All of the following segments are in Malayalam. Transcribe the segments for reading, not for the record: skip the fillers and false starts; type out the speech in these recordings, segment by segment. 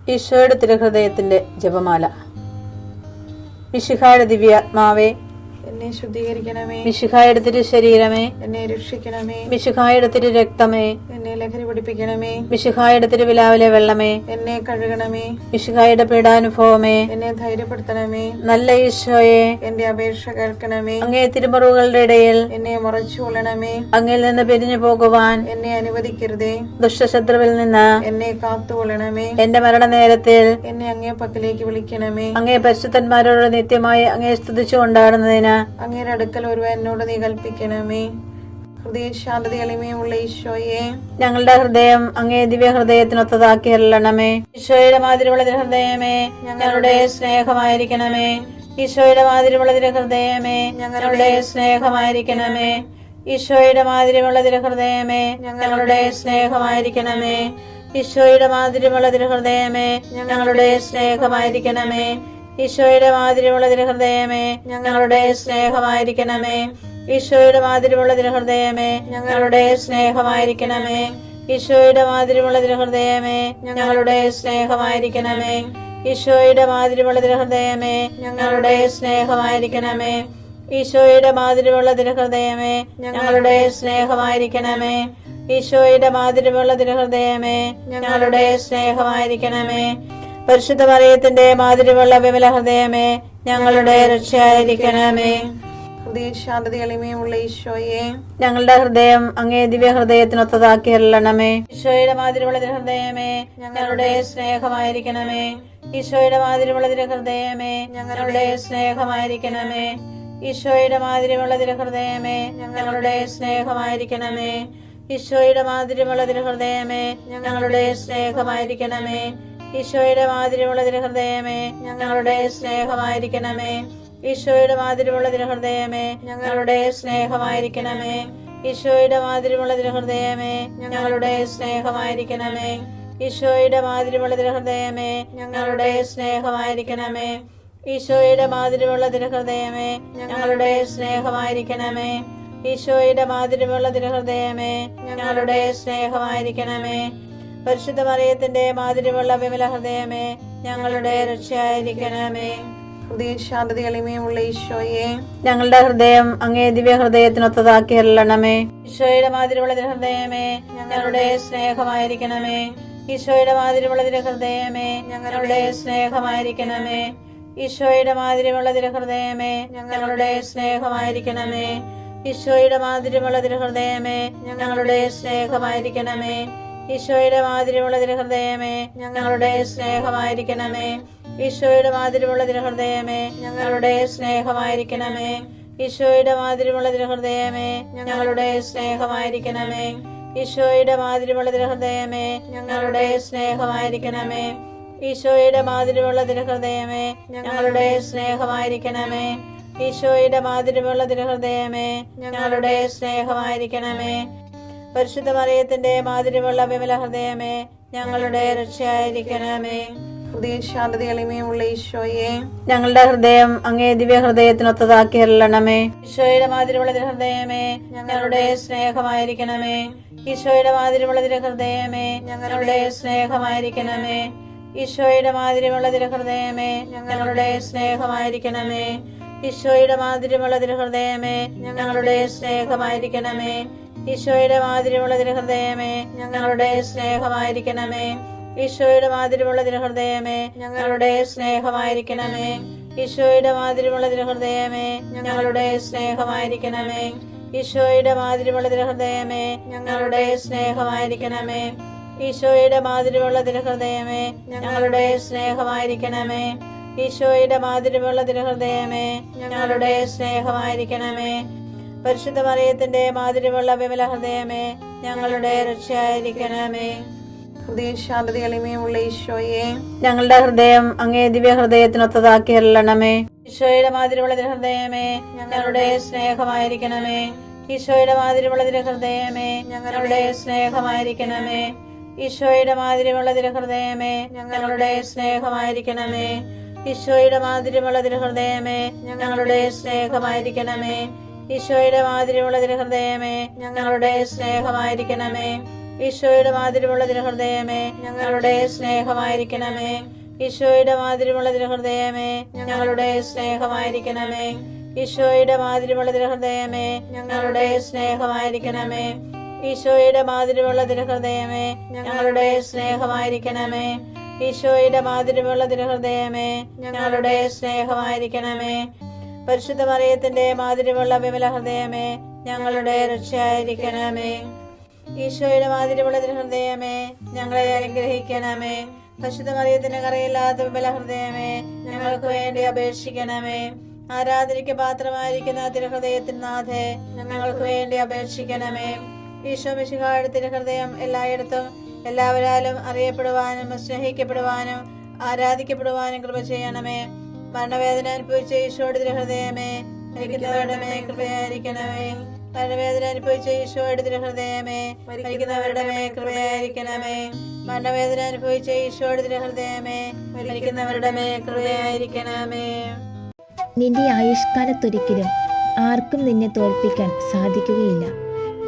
ഈശോയുടെ തിരുഹൃദയത്തിന്റെ ജപമാല. മിശിഹായുടെ ദിവ്യാത്മാവേ, എന്നെ ശുദ്ധീകരിക്കണമേ. മിശിഹായുടെ തിരു ശരീരമേ, എന്നെ രക്ഷിക്കണമേ. മിശിഹായുടെ തിരു രക്തമേ, എന്നെ ലഹരി പിടിപ്പിക്കണമേ. മിശിഹായുടെ തിരുവിലാവിലെ വെള്ളമേ, എന്നെ കഴുകണമേ. മിശിഹായുടെ പീഡാനുഭവമേ, എന്നെ ധൈര്യപ്പെടുത്തണമേ. നല്ല ഈശോയെ, എന്റെ അപേക്ഷ കേൾക്കണമേ. അങ്ങേ തിരുമുറിവുകളുടെ ഇടയിൽ എന്നെ മറച്ചു കൊള്ളണമേ. അങ്ങിൽ നിന്ന് പിരിഞ്ഞു പോകുവാൻ എന്നെ അനുവദിക്കരുതേ. ദുഷ്ടശത്രുവിൽ നിന്ന് എന്നെ കാത്തുകൊള്ളണമേ. എന്റെ മരണനേരത്തിൽ എന്നെ അങ്ങേ പക്കലേക്ക് വിളിക്കണമേ. അങ്ങേ പരിശുദ്ധന്മാരോട് നിത്യമായി അങ്ങേ സ്തുതിച്ചു കൊണ്ടാടുന്നതിന് അങ്ങയുടെ അടുക്കൽ ഒരുവൻ എന്നോട് നീ കൽപ്പിക്കണമേ. ഹൃദയ ശാന്തത എളിമയുള്ള ഈശോയെ, ഞങ്ങളുടെ ഹൃദയം അങ്ങേ ദിവ്യ ഹൃദയത്തിനൊത്തതാക്കി അരുളണമേ. ഈശോയുടെ മാതിരിയുള്ള ഹൃദയമേ, ഞങ്ങളുടെ സ്നേഹമായിരിക്കണമേ. ഈശോയുടെ മാതിരിയുള്ള ഹൃദയമേ, ഞങ്ങളുടെ സ്നേഹമായിരിക്കണമേ. ഈശോയുടെ മാതിരിയുള്ള ഹൃദയമേ, ഞങ്ങളുടെ സ്നേഹമായിരിക്കണമേ. ഈശോയുടെ മാതിരിയുള്ള ഹൃദയമേ, ഞങ്ങളുടെ സ്നേഹമായിരിക്കണമേ. ഈശോയുടെ മാതിരിയുള്ള ഹൃദയമേ, ഞങ്ങളുടെ സ്നേഹമായിരിക്കണമേ. ഈശോയുടെ മാതിരിയുള്ള ഹൃദയമേ, ഞങ്ങളുടെ സ്നേഹമായിരിക്കണമേ. ഈശോയുടെ മാതിരിയുള്ള ഹൃദയമേ, ഞങ്ങളുടെ സ്നേഹമായിരിക്കണമേ. ഈശോയുടെ മാതിരിയുള്ള ഹൃദയമേ, ഞങ്ങളുടെ സ്നേഹമായിരിക്കണമേ. ഈശോയുടെ മാതിരിയുള്ള ഹൃദയമേ, ഞങ്ങളുടെ സ്നേഹമായിരിക്കണമേ. ഈശോയുടെ മാതിരിയുള്ള ഹൃദയമേ, ഞങ്ങളുടെ സ്നേഹമായിരിക്കണമേ. പരിശുദ്ധ മറിയത്തിന്റെ മാതിരിയുള്ള വിമല ഹൃദയമേ, ഞങ്ങളുടെ രക്ഷയായിരിക്കണമേ. ഹൃദയ ശാന്തത എളിമയുള്ള ഈശോയെ, ഞങ്ങളുടെ ഹൃദയം അങ്ങേ ദിവ്യ ഹൃദയത്തിനൊത്തതാക്കി അരുളണമേ. ഈശോയുടെ മാതിരിയുള്ള ഹൃദയമേ, ഞങ്ങളുടെ സ്നേഹമായിരിക്കണമേ. ഈശോയുടെ മാതിരിയുള്ള ഹൃദയമേ, ഞങ്ങളുടെ സ്നേഹമായിരിക്കണമേ. ഈശോയുടെ മാതിരിയുള്ള ഹൃദയമേ, ഞങ്ങളുടെ സ്നേഹമായിരിക്കണമേ. ഈശോയുടെ മാതിരിയുള്ള ഹൃദയമേ, ഞങ്ങളുടെ സ്നേഹമായിരിക്കണമേ. ഈശോയുടെ മാതിരിയുള്ള ഹൃദയമേ, ഞങ്ങളുടെ സ്നേഹമായിരിക്കണമേ. ഈശോയുടെ മാതിരിയുള്ള ഹൃദയമേ, ഞങ്ങളുടെ സ്നേഹമായിരിക്കണമേ. ഈശോയുടെ മാതിരിയുള്ള ഹൃദയമേ, ഞങ്ങളുടെ സ്നേഹമായിരിക്കണമേ. ഈശോയുടെ മാതിരിയുള്ള ഹൃദയമേ, ഞങ്ങളുടെ സ്നേഹമായിരിക്കണമേ. ഈശോയുടെ മാതിരിയുള്ള ഹൃദയമേ, ഞങ്ങളുടെ സ്നേഹമായിരിക്കണമേ. ഈശോയുടെ മാതിരിയുള്ള ഹൃദയമേ, ഞങ്ങളുടെ സ്നേഹമായിരിക്കണമേ. പരിശുദ്ധ മറിയത്തിന്റെ മാതിരിയുള്ള വിമല ഹൃദയമേ, ഞങ്ങളുടെ രക്ഷയായിരിക്കണമേ. ഹൃദയ ശാന്തത എളിമയുള്ള ഈശോയെ, ഞങ്ങളുടെ ഹൃദയം അങ്ങേ ദിവ്യ ഹൃദയത്തിനൊത്തതാക്കി അരുളണമേ. ഈശോയുടെ മാതിരിയുള്ള ഹൃദയമേ, ഞങ്ങളുടെ സ്നേഹമായിരിക്കണമേ. ഈശോയുടെ മാതിരിയുള്ള ഹൃദയമേ, ഞങ്ങളുടെ സ്നേഹമായിരിക്കണമേ. ഈശോയുടെ മാതിരിയുള്ള ഹൃദയമേ, ഞങ്ങളുടെ സ്നേഹമായിരിക്കണമേ. ഈശോയുടെ മാതിരിയുള്ള ഹൃദയമേ, ഞങ്ങളുടെ സ്നേഹമായിരിക്കണമേ. ഈശോയുടെ മാതിരിയുള്ള ഹൃദയമേ, ഞങ്ങളുടെ സ്നേഹമായിരിക്കണമേ. ഈശോയുടെ മാതിരിയുള്ള ഹൃദയമേ, ഞങ്ങളുടെ സ്നേഹമായിരിക്കണമേ. ഈശോയുടെ മാതിരിയുള്ള ഹൃദയമേ, ഞങ്ങളുടെ സ്നേഹമായിരിക്കണമേ. ഈശോയുടെ മാതിരിയുള്ള ഹൃദയമേ, ഞങ്ങളുടെ സ്നേഹമായിരിക്കണമേ. ഈശോയുടെ മാതിരിയുള്ള ഹൃദയമേ, ഞങ്ങളുടെ സ്നേഹമായിരിക്കണമേ. ഈശോയുടെ മാതിരിയുള്ള ഹൃദയമേ, ഞങ്ങളുടെ സ്നേഹമായിരിക്കണമേ. പരിശുദ്ധ മറിയത്തിന്റെ മാതിരിയുള്ള വിമല ഹൃദയമേ, ഞങ്ങളുടെ രക്ഷയായിരിക്കണമേ. ഹൃദയ ശാന്തത എളിമയുള്ള ഈശോയെ, ഞങ്ങളുടെ ഹൃദയം അങ്ങേ ദിവ്യ ഹൃദയത്തിനൊത്തതാക്കി അരുളണമേ. ഈശോയുടെ മാതിരിയുള്ള ഹൃദയമേ, ഞങ്ങളുടെ സ്നേഹമായിരിക്കണമേ. ഈശോയുടെ മാതിരിയുള്ള ഹൃദയമേ, ഞങ്ങളുടെ സ്നേഹമായിരിക്കണമേ. ഈശോയുടെ മാതിരിയുള്ള ഹൃദയമേ, ഞങ്ങളുടെ സ്നേഹമായിരിക്കണമേ. ഈശോയുടെ മാതിരിയുള്ള ഹൃദയമേ, ഞങ്ങളുടെ സ്നേഹമായിരിക്കണമേ. ഈശോയുടെ മാതിരിയുള്ള ഹൃദയമേ, ഞങ്ങളുടെ സ്നേഹമായിരിക്കണമേ. ഈശോയുടെ മാതിരിയുള്ള ഹൃദയമേ, ഞങ്ങളുടെ സ്നേഹമായിരിക്കണമേ. ഈശോയുടെ മാതിരിയുള്ള ഹൃദയമേ, ഞങ്ങളുടെ സ്നേഹമായിരിക്കണമേ. ഈശോയുടെ മാതിരിയുള്ള ഹൃദയമേ, ഞങ്ങളുടെ സ്നേഹമായിരിക്കണമേ. ഈശോയുടെ മാതിരിയുള്ള ഹൃദയമേ, ഞങ്ങളുടെ സ്നേഹമായിരിക്കണമേ. ഈശോയുടെ മാതിരിയുള്ള ഹൃദയമേ, ഞങ്ങളുടെ സ്നേഹമായിരിക്കണമേ. പരിശുദ്ധ മറിയത്തിന്റെ മാതിരിയുള്ള വിമല ഹൃദയമേ, ഞങ്ങളുടെ രക്ഷയായിരിക്കണമേ. ഹൃദയ ശാന്തത എളിമയുള്ള ഈശോയെ, ഞങ്ങളുടെ ഹൃദയം അങ്ങേ ദിവ്യ ഹൃദയത്തിനൊത്തതാക്കി അരുളണമേ. ഈശോയുടെ മാതിരിയുള്ള ഹൃദയമേ, ഞങ്ങളുടെ സ്നേഹമായിരിക്കണമേ. ഈശോയുടെ മാതിരിയുള്ള ഹൃദയമേ, ഞങ്ങളുടെ സ്നേഹമായിരിക്കണമേ. ഈശോയുടെ മാതിരിയുള്ള ഹൃദയമേ, ഞങ്ങളുടെ സ്നേഹമായിരിക്കണമേ. ഈശോയുടെ മാതിരിയുള്ള ഹൃദയമേ, ഞങ്ങളുടെ സ്നേഹമായിരിക്കണമേ. ഈശോയുടെ മാതിരിയുള്ള ഹൃദയമേ, ഞങ്ങളുടെ സ്നേഹമായിരിക്കണമേ. ഈശോയുടെ മാതിരിയുള്ള തിരുഹൃദയമേ ഞങ്ങളുടെ സ്നേഹമായിരിക്കണമേ. ഈശോയുടെ മാതിരിയുള്ള തിരുഹൃദയമേ ഞങ്ങളുടെ സ്നേഹമായിരിക്കണമേ. ഈശോയുടെ മാതിരിയുള്ള തിരുഹൃദയമേ ഞങ്ങളുടെ സ്നേഹമായിരിക്കണമേ. ഈശോയുടെ മാതിരിയുള്ള തിരുഹൃദയമേ ഞങ്ങളുടെ സ്നേഹമായിരിക്കണമേ. ഈശോയുടെ മാതിരിയുള്ള തിരുഹൃദയമേ ഞങ്ങളുടെ സ്നേഹമായിരിക്കണമേ. പരിശുദ്ധ മറിയത്തിന്റെ മാതിരിയുള്ള വിമല ഹൃദയമേ ഞങ്ങളുടെ രക്ഷയായിരിക്കണമേ. ഈശോയുടെ മാതിരിയുള്ള തിരുഹൃദയമേ ഞങ്ങളെ അനുഗ്രഹിക്കണമേ. പരിശുദ്ധ മറിയത്തിന്റെ കറയില്ലാത്ത വിമല ഹൃദയമേ ഞങ്ങൾക്ക് വേണ്ടി അപേക്ഷിക്കണമേ. ആരാധനയ്ക്ക് പാത്രമായിരിക്കുന്ന തിരുഹൃദയത്തിന് നാഥേ ഞങ്ങൾക്ക് വേണ്ടി അപേക്ഷിക്കണമേ. ഈശോ മിശിഹായുടെ തിരുഹൃദയം എല്ലായിടത്തും എല്ലാവരാലും അറിയപ്പെടുവാനും സ്നേഹിക്കപ്പെടുവാനും ആരാധിക്കപ്പെടുവാനും കൃപ ചെയ്യണമേ. മരണവേദന അനുഭവിച്ച ഈശോയുടെ തിരുഹൃദയമേ മരിക്കുന്നവരുടെ മേൽ കൃപയായിരിക്കണമേ. മരണവേദന അനുഭവിച്ച ഈശോയുടെ തിരുഹൃദയമേ മരിക്കുന്നവരുടെ മേൽ കൃപയായിരിക്കണമേ. മരണവേദന അനുഭവിച്ച ഈശോയുടെ തിരുഹൃദയമേ മരിക്കുന്നവരുടെ മേൽ കൃപയായിരിക്കണമേ. നിന്റെ ആയുഷ്കാലത്തൊരിക്കലും ആർക്കും നിന്നെ തോൽപ്പിക്കാൻ സാധിക്കുകയില്ല.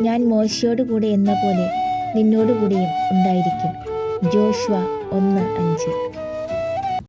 ഞാൻ മോശയോടുകൂടെ എന്ന പോലെ നിന്നോടുകൂടെയും ഉണ്ടായിരിക്കും. ജോഷുവ 1:5.